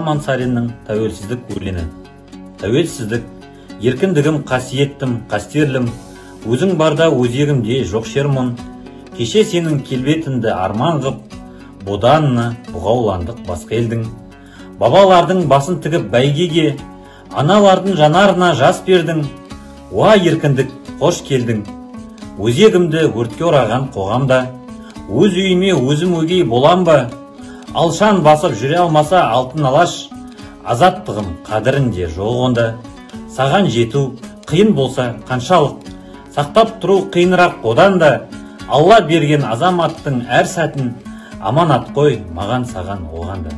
Бақыт Мансариннің тәуелсіздік өлеңі. Тәуелсіздік, еркіндігім қасиеттім, қастерлім, өзің барда өзегімде жоқ шермін, кеше сенің келбетінді арман ғып, боданына бұғауландық басқа елдің. Бабалардың басын тігіп бәйгеге, аналардың жанарына жас бердің, уа еркіндік, қош келдің. Өзегімді өртке ораған қоғамда, өз үйіме өзім өгей болам ба? Алшан басып жүре алмаса алтын алаш, азаттығым қадірінде жоқ онда. Саған жету қиын болса қаншалық, сақтап тұру қиынырақ одан да. Алла берген азаматтың әр сәтін аманат қой маған саған оған да.